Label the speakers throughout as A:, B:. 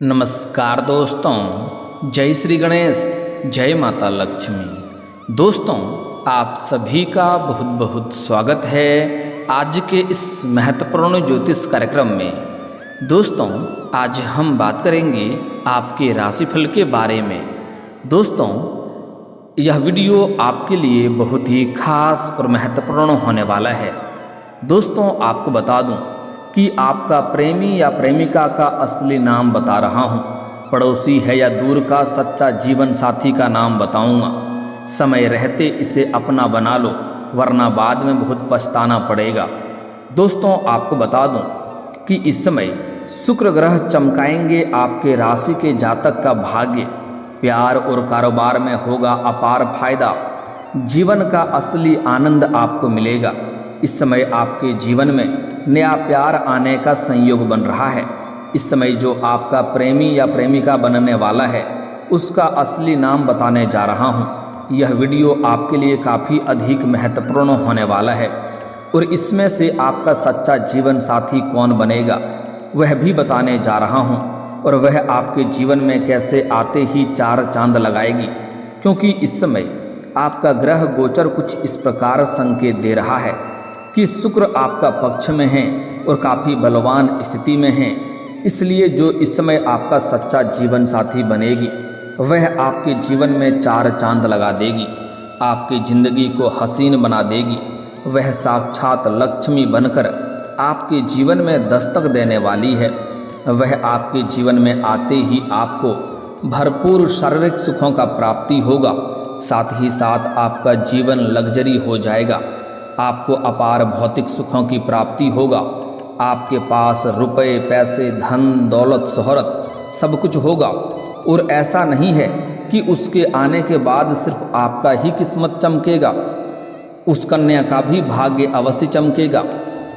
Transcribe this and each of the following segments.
A: नमस्कार दोस्तों, जय श्री गणेश, जय माता लक्ष्मी। दोस्तों, आप सभी का बहुत बहुत स्वागत है आज के इस महत्वपूर्ण ज्योतिष कार्यक्रम में। दोस्तों, आज हम बात करेंगे आपके राशिफल के बारे में। दोस्तों, यह वीडियो आपके लिए बहुत ही खास और महत्वपूर्ण होने वाला है। दोस्तों, आपको बता दूं कि आपका प्रेमी या प्रेमिका का असली नाम बता रहा हूँ। पड़ोसी है या दूर का सच्चा जीवन साथी का नाम बताऊँगा। समय रहते इसे अपना बना लो, वरना बाद में बहुत पछताना पड़ेगा। दोस्तों, आपको बता दूं कि इस समय शुक्र ग्रह चमकाएंगे आपके राशि के जातक का भाग्य। प्यार और कारोबार में होगा अपार फायदा। जीवन का असली आनंद आपको मिलेगा। इस समय आपके जीवन में नया प्यार आने का संयोग बन रहा है। इस समय जो आपका प्रेमी या प्रेमिका बनने वाला है उसका असली नाम बताने जा रहा हूँ। यह वीडियो आपके लिए काफ़ी अधिक महत्वपूर्ण होने वाला है और इसमें से आपका सच्चा जीवन साथी कौन बनेगा वह भी बताने जा रहा हूँ, और वह आपके जीवन में कैसे आते ही चार चांद लगाएगी। क्योंकि इस समय आपका ग्रह गोचर कुछ इस प्रकार संकेत दे रहा है कि शुक्र आपका पक्ष में है और काफ़ी बलवान स्थिति में है। इसलिए जो इस समय आपका सच्चा जीवन साथी बनेगी वह आपके जीवन में चार चांद लगा देगी, आपकी ज़िंदगी को हसीन बना देगी। वह साक्षात लक्ष्मी बनकर आपके जीवन में दस्तक देने वाली है। वह आपके जीवन में आते ही आपको भरपूर शारीरिक सुखों का प्राप्ति होगा, साथ ही साथ आपका जीवन लग्जरी हो जाएगा। आपको अपार भौतिक सुखों की प्राप्ति होगा। आपके पास रुपए, पैसे, धन, दौलत, शोहरत सब कुछ होगा। और ऐसा नहीं है कि उसके आने के बाद सिर्फ आपका ही किस्मत चमकेगा, उस कन्या का भी भाग्य अवश्य चमकेगा।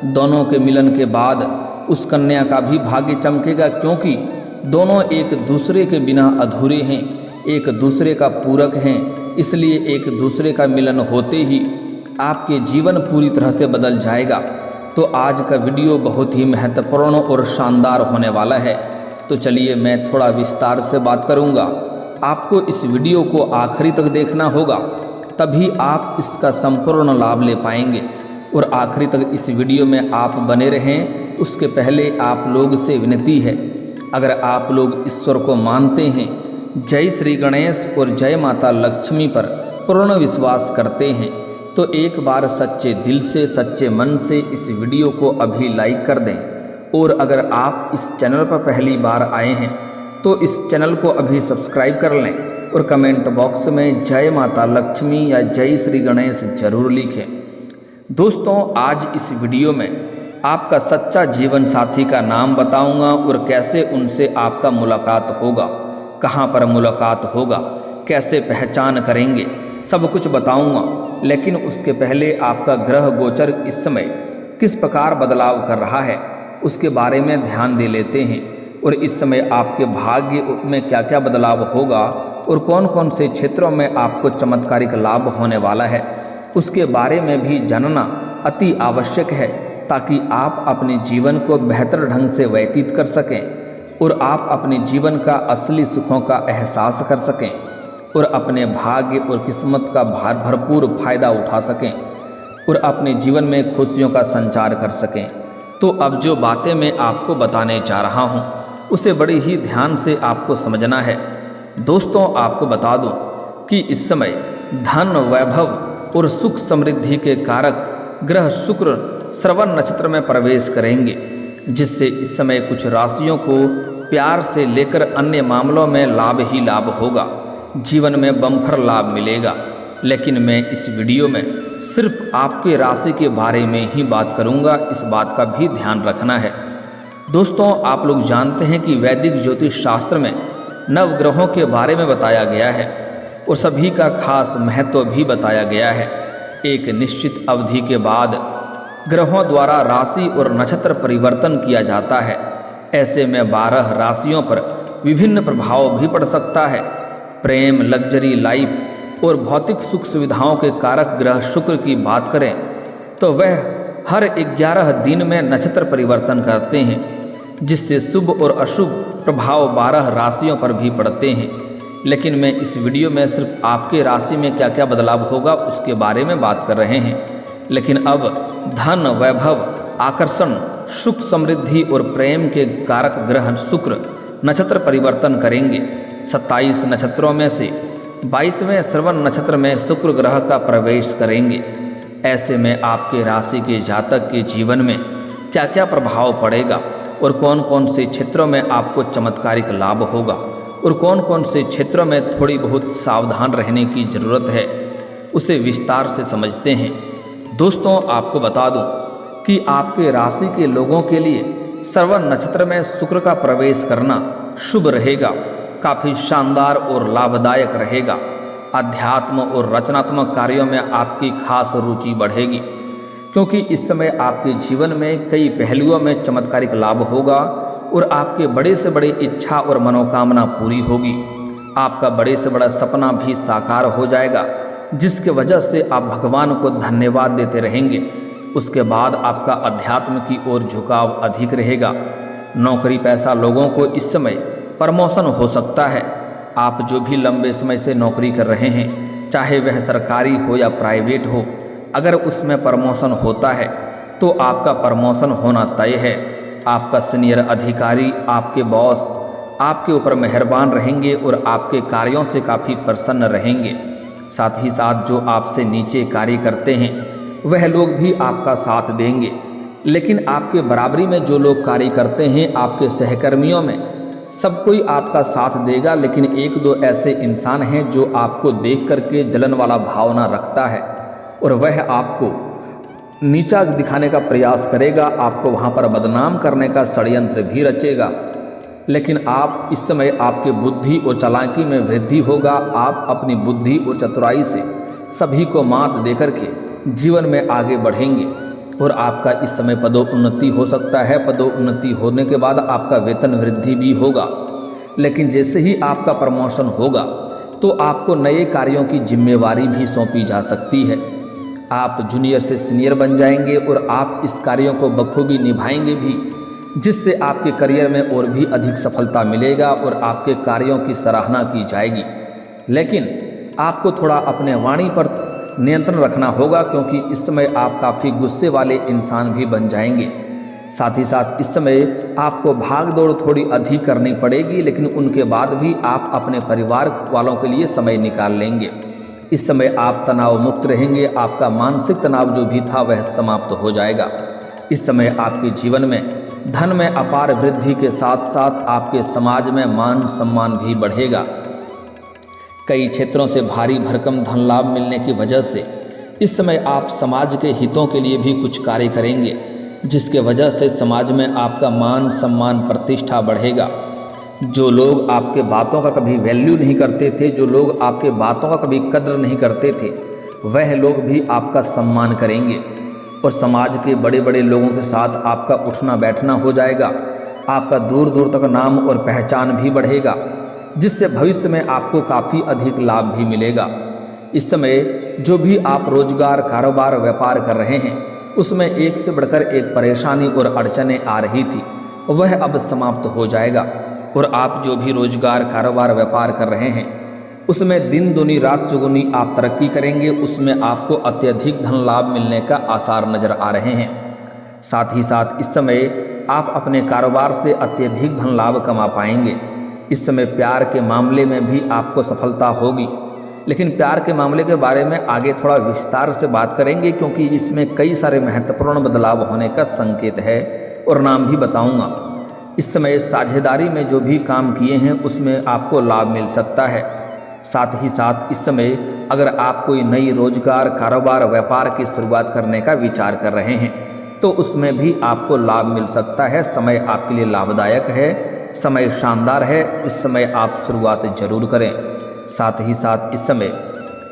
A: दोनों के मिलन के बाद उस कन्या का भी भाग्य चमकेगा, क्योंकि दोनों एक दूसरे के बिना अधूरे हैं, एक दूसरे का पूरक हैं। इसलिए एक दूसरे का मिलन होते ही आपके जीवन पूरी तरह से बदल जाएगा। तो आज का वीडियो बहुत ही महत्वपूर्ण और शानदार होने वाला है। तो चलिए मैं थोड़ा विस्तार से बात करूंगा। आपको इस वीडियो को आखिरी तक देखना होगा, तभी आप इसका संपूर्ण लाभ ले पाएंगे। और आखिरी तक इस वीडियो में आप बने रहें। उसके पहले आप लोग से विनती है, अगर आप लोग ईश्वर को मानते हैं, जय श्री गणेश और जय माता लक्ष्मी पर पूर्ण विश्वास करते हैं, तो एक बार सच्चे दिल से, सच्चे मन से इस वीडियो को अभी लाइक कर दें। और अगर आप इस चैनल पर पहली बार आए हैं तो इस चैनल को अभी सब्सक्राइब कर लें और कमेंट बॉक्स में जय माता लक्ष्मी या जय श्री गणेश जरूर लिखें। दोस्तों, आज इस वीडियो में आपका सच्चा जीवन साथी का नाम बताऊंगा और कैसे उनसे आपका मुलाकात होगा, कहाँ पर मुलाकात होगा, कैसे पहचान करेंगे, सब कुछ बताऊंगा। लेकिन उसके पहले आपका ग्रह गोचर इस समय किस प्रकार बदलाव कर रहा है उसके बारे में ध्यान दे लेते हैं। और इस समय आपके भाग्य में क्या क्या बदलाव होगा और कौन कौन से क्षेत्रों में आपको चमत्कारिक लाभ होने वाला है उसके बारे में भी जानना अति आवश्यक है, ताकि आप अपने जीवन को बेहतर ढंग से व्यतीत कर सकें और आप अपने जीवन का असली सुखों का एहसास कर सकें और अपने भाग्य और किस्मत का भरपूर फायदा उठा सकें और अपने जीवन में खुशियों का संचार कर सकें। तो अब जो बातें मैं आपको बताने जा रहा हूँ उसे बड़ी ही ध्यान से आपको समझना है। दोस्तों, आपको बता दूं कि इस समय धन, वैभव और सुख समृद्धि के कारक ग्रह शुक्र श्रवण नक्षत्र में प्रवेश करेंगे, जिससे इस समय कुछ राशियों को प्यार से लेकर अन्य मामलों में लाभ ही लाभ होगा। जीवन में बम्पर लाभ मिलेगा। लेकिन मैं इस वीडियो में सिर्फ आपके राशि के बारे में ही बात करूंगा, इस बात का भी ध्यान रखना है। दोस्तों, आप लोग जानते हैं कि वैदिक ज्योतिष शास्त्र में नवग्रहों के बारे में बताया गया है और सभी का खास महत्व भी बताया गया है। एक निश्चित अवधि के बाद ग्रहों द्वारा राशि और नक्षत्र परिवर्तन किया जाता है। ऐसे में 12 राशियों पर विभिन्न प्रभाव भी पड़ सकता है। प्रेम, लग्जरी लाइफ और भौतिक सुख सुविधाओं के कारक ग्रह शुक्र की बात करें तो वह हर 11 दिन में नक्षत्र परिवर्तन करते हैं, जिससे शुभ और अशुभ प्रभाव 12 राशियों पर भी पड़ते हैं। लेकिन मैं इस वीडियो में सिर्फ आपके राशि में क्या क्या बदलाव होगा उसके बारे में बात कर रहे हैं। लेकिन अब धन, वैभव, आकर्षण, सुख, समृद्धि और प्रेम के कारक ग्रह शुक्र नक्षत्र परिवर्तन करेंगे। 27 नक्षत्रों में से 22वें श्रवण नक्षत्र में शुक्र ग्रह का प्रवेश करेंगे। ऐसे में आपके राशि के जातक के जीवन में क्या क्या प्रभाव पड़ेगा और कौन कौन से क्षेत्रों में आपको चमत्कारिक लाभ होगा और कौन कौन से क्षेत्रों में थोड़ी बहुत सावधान रहने की ज़रूरत है, उसे विस्तार से समझते हैं। दोस्तों, आपको बता दूं कि आपके राशि के लोगों के लिए श्रवण नक्षत्र में शुक्र का प्रवेश करना शुभ रहेगा, काफ़ी शानदार और लाभदायक रहेगा। अध्यात्म और रचनात्मक कार्यों में आपकी खास रुचि बढ़ेगी, क्योंकि इस समय आपके जीवन में कई पहलुओं में चमत्कारिक लाभ होगा और आपके बड़े से बड़े इच्छा और मनोकामना पूरी होगी। आपका बड़े से बड़ा सपना भी साकार हो जाएगा, जिसके वजह से आप भगवान को धन्यवाद देते रहेंगे। उसके बाद आपका अध्यात्म की ओर झुकाव अधिक रहेगा। नौकरी पेशा लोगों को इस समय प्रमोशन हो सकता है। आप जो भी लंबे समय से नौकरी कर रहे हैं, चाहे वह सरकारी हो या प्राइवेट हो, अगर उसमें प्रमोशन होता है तो आपका प्रमोशन होना तय है। आपका सीनियर अधिकारी, आपके बॉस आपके ऊपर मेहरबान रहेंगे और आपके कार्यों से काफ़ी प्रसन्न रहेंगे। साथ ही साथ जो आपसे नीचे कार्य करते हैं वह लोग भी आपका साथ देंगे। लेकिन आपके बराबरी में जो लोग कार्य करते हैं, आपके सहकर्मियों में सब कोई आपका साथ देगा। लेकिन एक दो ऐसे इंसान हैं जो आपको देख करके जलन वाला भावना रखता है और वह आपको नीचा दिखाने का प्रयास करेगा, आपको वहाँ पर बदनाम करने का षड्यंत्र भी रचेगा। लेकिन आप इस समय आपके बुद्धि और चालाकी में वृद्धि होगा। आप अपनी बुद्धि और चतुराई से सभी को मात देकर के जीवन में आगे बढ़ेंगे और आपका इस समय पदोन्नति हो सकता है। पदोन्नति होने के बाद आपका वेतन वृद्धि भी होगा। लेकिन जैसे ही आपका प्रमोशन होगा तो आपको नए कार्यों की जिम्मेवारी भी सौंपी जा सकती है। आप जूनियर से सीनियर बन जाएंगे और आप इस कार्यों को बखूबी निभाएंगे भी, जिससे आपके करियर में और भी अधिक सफलता मिलेगा और आपके कार्यों की सराहना की जाएगी। लेकिन आपको थोड़ा अपने वाणी पर नियंत्रण रखना होगा, क्योंकि इस समय आप काफ़ी गुस्से वाले इंसान भी बन जाएंगे। साथ ही साथ इस समय आपको भाग दौड़ थोड़ी अधिक करनी पड़ेगी, लेकिन उनके बाद भी आप अपने परिवार वालों के लिए समय निकाल लेंगे। इस समय आप तनाव मुक्त रहेंगे। आपका मानसिक तनाव जो भी था वह समाप्त हो जाएगा। इस समय आपके जीवन में धन में अपार वृद्धि के साथ साथ आपके समाज में मान सम्मान भी बढ़ेगा। कई क्षेत्रों से भारी भरकम धन लाभ मिलने की वजह से इस समय आप समाज के हितों के लिए भी कुछ कार्य करेंगे, जिसके वजह से समाज में आपका मान सम्मान प्रतिष्ठा बढ़ेगा। जो लोग आपके बातों का कभी वैल्यू नहीं करते थे, जो लोग आपके बातों का कभी कद्र नहीं करते थे, वह लोग भी आपका सम्मान करेंगे और समाज के बड़े बड़े लोगों के साथ आपका उठना बैठना हो जाएगा। आपका दूर दूर तक नाम और पहचान भी बढ़ेगा, जिससे भविष्य में आपको काफ़ी अधिक लाभ भी मिलेगा। इस समय जो भी आप रोजगार, कारोबार, व्यापार कर रहे हैं, उसमें एक से बढ़कर एक परेशानी और अड़चनें आ रही थी, वह अब समाप्त हो जाएगा। और आप जो भी रोजगार, कारोबार, व्यापार कर रहे हैं, उसमें दिन दुनी रात चौगुनी आप तरक्की करेंगे। उसमें आपको अत्यधिक धन लाभ मिलने का आसार नजर आ रहे हैं। साथ ही साथ इस समय आप अपने कारोबार से अत्यधिक धन लाभ कमा पाएंगे। इस समय प्यार के मामले में भी आपको सफलता होगी, लेकिन प्यार के मामले के बारे में आगे थोड़ा विस्तार से बात करेंगे, क्योंकि इसमें कई सारे महत्वपूर्ण बदलाव होने का संकेत है और नाम भी बताऊंगा। इस समय साझेदारी में जो भी काम किए हैं उसमें आपको लाभ मिल सकता है। साथ ही साथ इस समय अगर आप कोई नई रोजगार, कारोबार, व्यापार की शुरुआत करने का विचार कर रहे हैं तो उसमें भी आपको लाभ मिल सकता है। समय आपके लिए लाभदायक है, समय शानदार है। इस समय आप शुरुआत जरूर करें। साथ ही साथ इस समय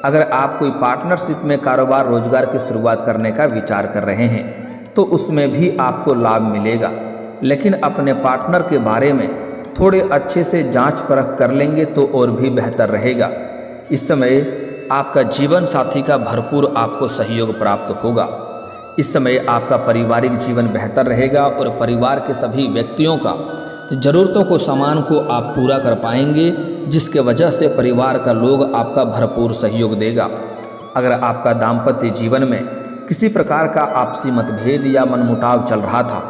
A: अगर आप कोई पार्टनरशिप में कारोबार, रोजगार की शुरुआत करने का विचार कर रहे हैं तो उसमें भी आपको लाभ मिलेगा। लेकिन अपने पार्टनर के बारे में थोड़े अच्छे से जांच परख कर लेंगे तो और भी बेहतर रहेगा। इस समय आपका जीवन साथी का भरपूर आपको सहयोग प्राप्त होगा। इस समय आपका पारिवारिक जीवन बेहतर रहेगा और परिवार के सभी व्यक्तियों का ज़रूरतों को सामान को आप पूरा कर पाएंगे, जिसके वजह से परिवार का लोग आपका भरपूर सहयोग देगा। अगर आपका दाम्पत्य जीवन में किसी प्रकार का आपसी मतभेद या मनमुटाव चल रहा था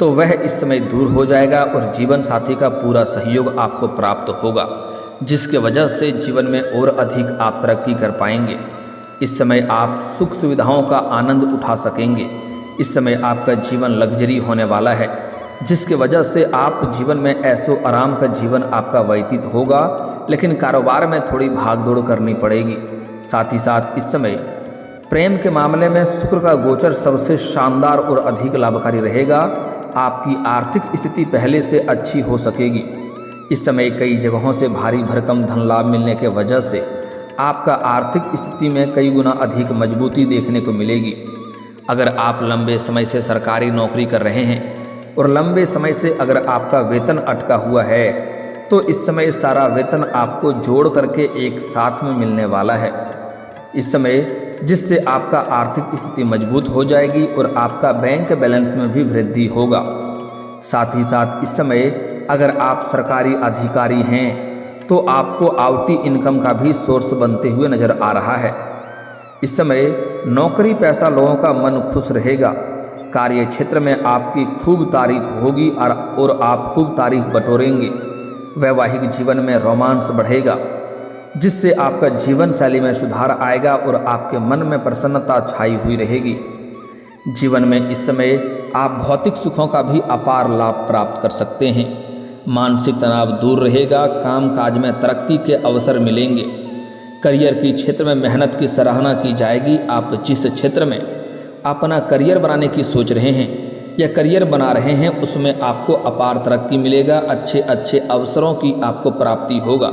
A: तो वह इस समय दूर हो जाएगा और जीवन साथी का पूरा सहयोग आपको प्राप्त होगा, जिसके वजह से जीवन में और अधिक आप तरक्की कर पाएंगे। इस समय आप सुख सुविधाओं का आनंद उठा सकेंगे। इस समय आपका जीवन लग्जरी होने वाला है, जिसके वजह से आप जीवन में ऐसो आराम का जीवन आपका व्यतीत होगा, लेकिन कारोबार में थोड़ी भागदौड़ करनी पड़ेगी। साथ ही साथ इस समय प्रेम के मामले में शुक्र का गोचर सबसे शानदार और अधिक लाभकारी रहेगा। आपकी आर्थिक स्थिति पहले से अच्छी हो सकेगी। इस समय कई जगहों से भारी भरकम धन लाभ मिलने के वजह से आपका आर्थिक स्थिति में कई गुना अधिक मजबूती देखने को मिलेगी। अगर आप लंबे समय से सरकारी नौकरी कर रहे हैं और लंबे समय से अगर आपका वेतन अटका हुआ है तो इस समय सारा वेतन आपको जोड़ करके एक साथ में मिलने वाला है। इस समय जिससे आपका आर्थिक स्थिति मजबूत हो जाएगी और आपका बैंक बैलेंस में भी वृद्धि होगा। साथ ही साथ इस समय अगर आप सरकारी अधिकारी हैं तो आपको आवती इनकम का भी सोर्स बनते हुए नजर आ रहा है। इस समय नौकरी पेशा लोगों का मन खुश रहेगा। कार्य क्षेत्र में आपकी खूब तारीफ होगी और आप खूब तारीफ बटोरेंगे। वैवाहिक जीवन में रोमांस बढ़ेगा, जिससे आपका जीवन शैली में सुधार आएगा और आपके मन में प्रसन्नता छाई हुई रहेगी। जीवन में इस समय आप भौतिक सुखों का भी अपार लाभ प्राप्त कर सकते हैं। मानसिक तनाव दूर रहेगा, काम काज में तरक्की के अवसर मिलेंगे। करियर की क्षेत्र में मेहनत की सराहना की जाएगी। आप जिस क्षेत्र में अपना करियर बनाने की सोच रहे हैं या करियर बना रहे हैं उसमें आपको अपार तरक्की मिलेगा। अच्छे अच्छे अवसरों की आपको प्राप्ति होगा,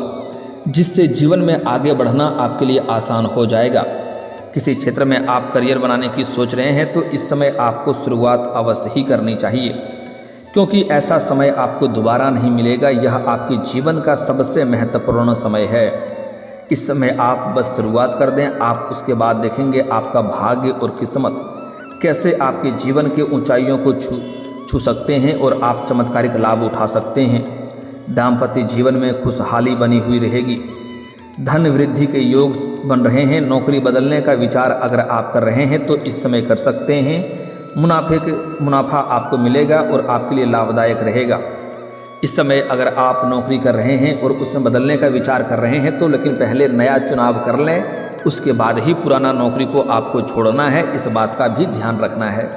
A: जिससे जीवन में आगे बढ़ना आपके लिए आसान हो जाएगा। किसी क्षेत्र में आप करियर बनाने की सोच रहे हैं तो इस समय आपको शुरुआत अवश्य ही करनी चाहिए, क्योंकि ऐसा समय आपको दोबारा नहीं मिलेगा। यह आपके जीवन का सबसे महत्वपूर्ण समय है। इस समय आप बस शुरुआत कर दें, आप उसके बाद देखेंगे आपका भाग्य और किस्मत कैसे आपके जीवन के ऊंचाइयों को छू सकते हैं और आप चमत्कारिक लाभ उठा सकते हैं। दाम्पत्य जीवन में खुशहाली बनी हुई रहेगी। धन वृद्धि के योग बन रहे हैं। नौकरी बदलने का विचार अगर आप कर रहे हैं तो इस समय कर सकते हैं। मुनाफा आपको मिलेगा और आपके लिए लाभदायक रहेगा। इस समय अगर आप नौकरी कर रहे हैं और उसमें बदलने का विचार कर रहे हैं तो लेकिन पहले नया चुनाव कर लें, उसके बाद ही पुराना नौकरी को आपको छोड़ना है। इस बात का भी ध्यान रखना है।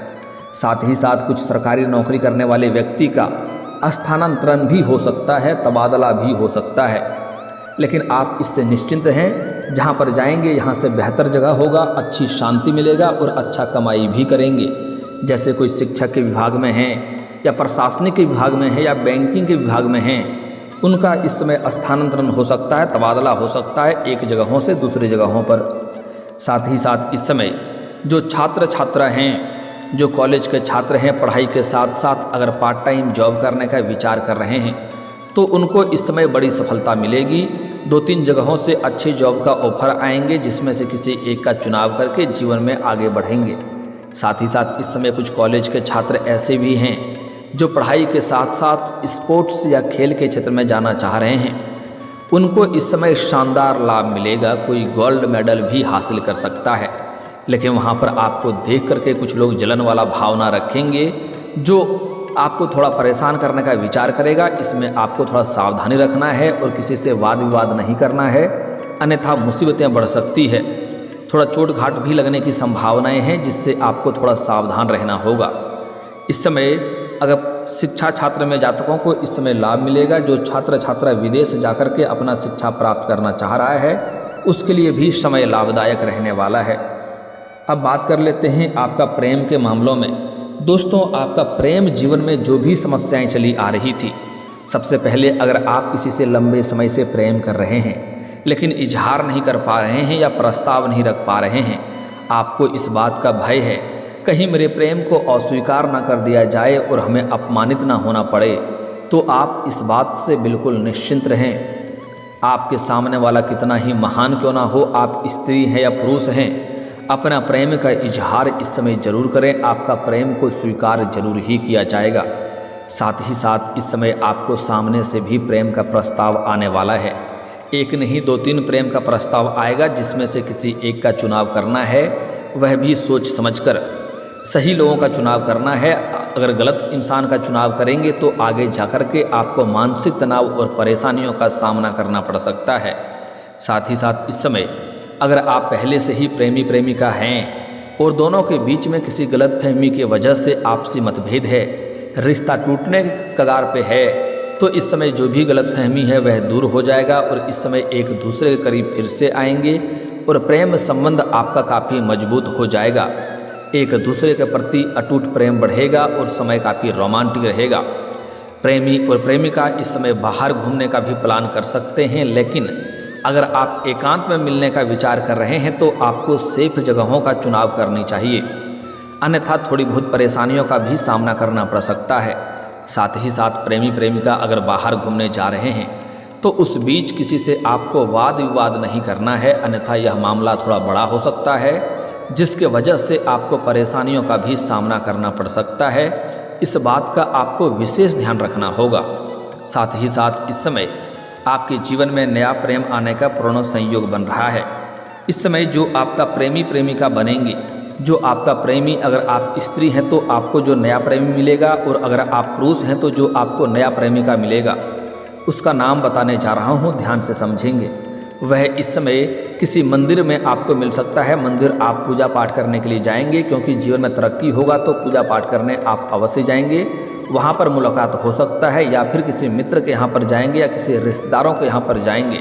A: साथ ही साथ कुछ सरकारी नौकरी करने वाले व्यक्ति का स्थानांतरण भी हो सकता है, तबादला भी हो सकता है, लेकिन आप इससे निश्चिंत हैं। जहाँ पर जाएंगे यहाँ से बेहतर जगह होगा, अच्छी शांति मिलेगा और अच्छा कमाई भी करेंगे। जैसे कोई शिक्षक के विभाग में हैं या प्रशासनिक के विभाग में है या बैंकिंग के विभाग में हैं, उनका इस समय स्थानांतरण हो सकता है, तबादला हो सकता है एक जगहों से दूसरी जगहों पर। साथ ही साथ इस समय जो छात्र छात्रा हैं, जो कॉलेज के छात्र हैं, पढ़ाई के साथ साथ अगर पार्ट टाइम जॉब करने का विचार कर रहे हैं तो उनको इस समय बड़ी सफलता मिलेगी। 2-3 जगहों से अच्छे जॉब का ऑफर आएंगे, जिसमें से किसी एक का चुनाव करके जीवन में आगे बढ़ेंगे। साथ ही साथ इस समय कुछ कॉलेज के छात्र ऐसे भी हैं जो पढ़ाई के साथ साथ स्पोर्ट्स या खेल के क्षेत्र में जाना चाह रहे हैं। उनको इस समय शानदार लाभ मिलेगा। कोई गोल्ड मेडल भी हासिल कर सकता है, लेकिन वहाँ पर आपको देख करके कुछ लोग जलन वाला भावना रखेंगे जो आपको थोड़ा परेशान करने का विचार करेगा। इसमें आपको थोड़ा सावधानी रखना है और किसी से वाद विवाद नहीं करना है, अन्यथा मुसीबतें बढ़ सकती है। थोड़ा चोट घाट भी लगने की संभावनाएं हैं, जिससे आपको थोड़ा सावधान रहना होगा। इस समय अगर शिक्षा छात्र में जातकों को इस समय लाभ मिलेगा। जो छात्र छात्रा विदेश जाकर के अपना शिक्षा प्राप्त करना चाह रहा है उसके लिए भी समय लाभदायक रहने वाला है। अब बात कर लेते हैं आपका प्रेम के मामलों में। दोस्तों, आपका प्रेम जीवन में जो भी समस्याएं चली आ रही थी, सबसे पहले अगर आप किसी से लंबे समय से प्रेम कर रहे हैं लेकिन इजहार नहीं कर पा रहे हैं या प्रस्ताव नहीं रख पा रहे हैं, आपको इस बात का भय है कहीं मेरे प्रेम को अस्वीकार ना कर दिया जाए और हमें अपमानित ना होना पड़े, तो आप इस बात से बिल्कुल निश्चिंत रहें। आपके सामने वाला कितना ही महान क्यों ना हो, आप स्त्री हैं या पुरुष हैं, अपना प्रेम का इजहार इस समय जरूर करें, आपका प्रेम को स्वीकार जरूर ही किया जाएगा। साथ ही साथ इस समय आपको सामने से भी प्रेम का प्रस्ताव आने वाला है। एक नहीं 2-3 प्रेम का प्रस्ताव आएगा, जिसमें से किसी एक का चुनाव करना है, वह भी सोच समझकर सही लोगों का चुनाव करना है। अगर गलत इंसान का चुनाव करेंगे तो आगे जाकर के आपको मानसिक तनाव और परेशानियों का सामना करना पड़ सकता है। साथ ही साथ इस समय अगर आप पहले से ही प्रेमी प्रेमिका हैं और दोनों के बीच में किसी गलतफहमी की वजह से आपसी मतभेद है, रिश्ता टूटने कगार पे है, तो इस समय जो भी गलतफहमी है वह दूर हो जाएगा और इस समय एक दूसरे के करीब फिर से आएंगे और प्रेम संबंध आपका काफ़ी मजबूत हो जाएगा। एक दूसरे के प्रति अटूट प्रेम बढ़ेगा और समय काफ़ी रोमांटिक रहेगा। प्रेमी और प्रेमिका इस समय बाहर घूमने का भी प्लान कर सकते हैं, लेकिन अगर आप एकांत में मिलने का विचार कर रहे हैं तो आपको सेफ जगहों का चुनाव करनी चाहिए, अन्यथा थोड़ी बहुत परेशानियों का भी सामना करना पड़ सकता है। साथ ही साथ प्रेमी प्रेमिका अगर बाहर घूमने जा रहे हैं तो उस बीच किसी से आपको वाद विवाद नहीं करना है, अन्यथा यह मामला थोड़ा बड़ा हो सकता है, जिसके वजह से आपको परेशानियों का भी सामना करना पड़ सकता है। इस बात का आपको विशेष ध्यान रखना होगा। साथ ही साथ इस समय आपके जीवन में नया प्रेम आने का पूर्ण संयोग बन रहा है। इस समय जो आपका प्रेमी प्रेमिका बनेंगे, जो आपका प्रेमी, अगर आप स्त्री हैं तो आपको जो नया प्रेमी मिलेगा, और अगर आप पुरुष हैं तो जो आपको नया प्रेमिका मिलेगा उसका नाम बताने जा रहा हूँ, ध्यान से समझेंगे। वह इस समय किसी मंदिर में आपको मिल सकता है। मंदिर आप पूजा पाठ करने के लिए जाएंगे, क्योंकि जीवन में तरक्की होगा तो पूजा पाठ करने आप अवश्य जाएंगे। वहाँ पर मुलाकात हो सकता है, या फिर किसी मित्र के यहाँ पर जाएंगे या किसी रिश्तेदारों के यहाँ पर जाएंगे।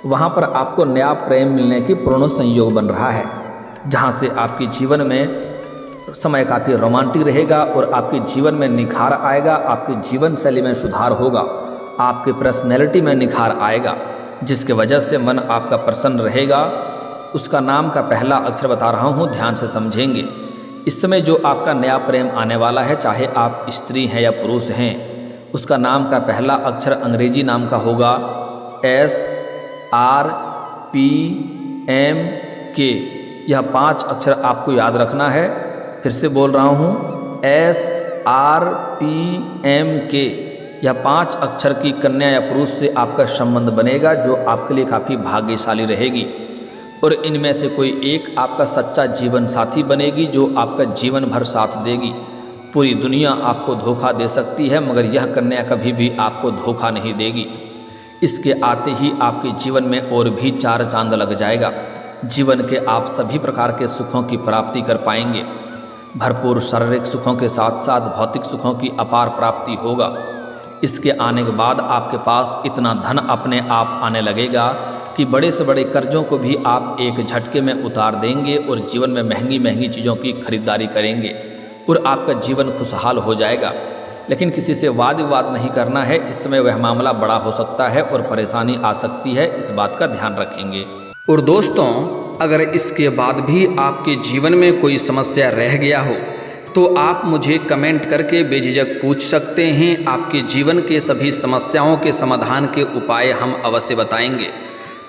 A: वहाँ पर आपको नया प्रेम मिलने की पूर्ण संयोग बन रहा है, जहाँ से आपके जीवन में समय काफ़ी रोमांटिक रहेगा और आपके जीवन में निखार आएगा, आपके जीवन शैली में सुधार होगा, आपकी पर्सनैलिटी में निखार आएगा, जिसके वजह से मन आपका प्रसन्न रहेगा। उसका नाम का पहला अक्षर बता रहा हूँ, ध्यान से समझेंगे। इस समय जो आपका नया प्रेम आने वाला है, चाहे आप स्त्री हैं या पुरुष हैं, उसका नाम का पहला अक्षर अंग्रेजी नाम का होगा SRPMK। यह 5 अक्षर आपको याद रखना है। फिर से बोल रहा हूँ, SRPMK। यह 5 अक्षर की कन्या या पुरुष से आपका संबंध बनेगा, जो आपके लिए काफ़ी भाग्यशाली रहेगी, और इनमें से कोई एक आपका सच्चा जीवन साथी बनेगी, जो आपका जीवन भर साथ देगी। पूरी दुनिया आपको धोखा दे सकती है, मगर यह कन्या कभी भी आपको धोखा नहीं देगी। इसके आते ही आपके जीवन में और भी 4 चांद लग जाएगा। जीवन के आप सभी प्रकार के सुखों की प्राप्ति कर पाएंगे। भरपूर शारीरिक सुखों के साथ साथ भौतिक सुखों की अपार प्राप्ति होगा। इसके आने के बाद आपके पास इतना धन अपने आप आने लगेगा कि बड़े से बड़े कर्जों को भी आप एक झटके में उतार देंगे और जीवन में महंगी महंगी चीज़ों की खरीदारी करेंगे और आपका जीवन खुशहाल हो जाएगा। लेकिन किसी से वाद विवाद नहीं करना है, इस समय वह मामला बड़ा हो सकता है और परेशानी आ सकती है, इस बात का ध्यान रखेंगे। और दोस्तों, अगर इसके बाद भी आपके जीवन में कोई समस्या रह गया हो तो आप मुझे कमेंट करके बेझिझक पूछ सकते हैं। आपके जीवन के सभी समस्याओं के समाधान के उपाय हम अवश्य बताएंगे।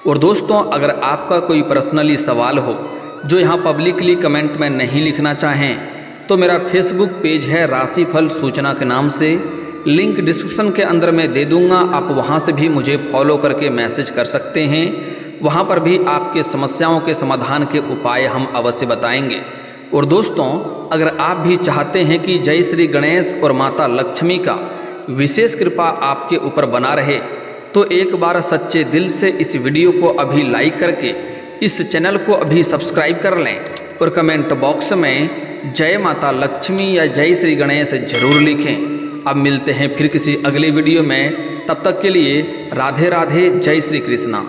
A: और दोस्तों, अगर आपका कोई पर्सनली सवाल हो जो यहाँ पब्लिकली कमेंट में नहीं लिखना चाहें, तो मेरा फेसबुक पेज है राशिफल सूचना के नाम से, लिंक डिस्क्रिप्शन के अंदर मैं दे दूँगा। आप वहाँ से भी मुझे फॉलो करके मैसेज कर सकते हैं। वहाँ पर भी आपके समस्याओं के समाधान के उपाय हम अवश्य बताएंगे। और दोस्तों, अगर आप भी चाहते हैं कि जय श्री गणेश और माता लक्ष्मी का विशेष कृपा आपके ऊपर बना रहे, तो एक बार सच्चे दिल से इस वीडियो को अभी लाइक करके इस चैनल को अभी सब्सक्राइब कर लें और कमेंट बॉक्स में जय माता लक्ष्मी या जय श्री गणेश जरूर लिखें। अब मिलते हैं फिर किसी अगले वीडियो में, तब तक के लिए राधे राधे, जय श्री कृष्णा।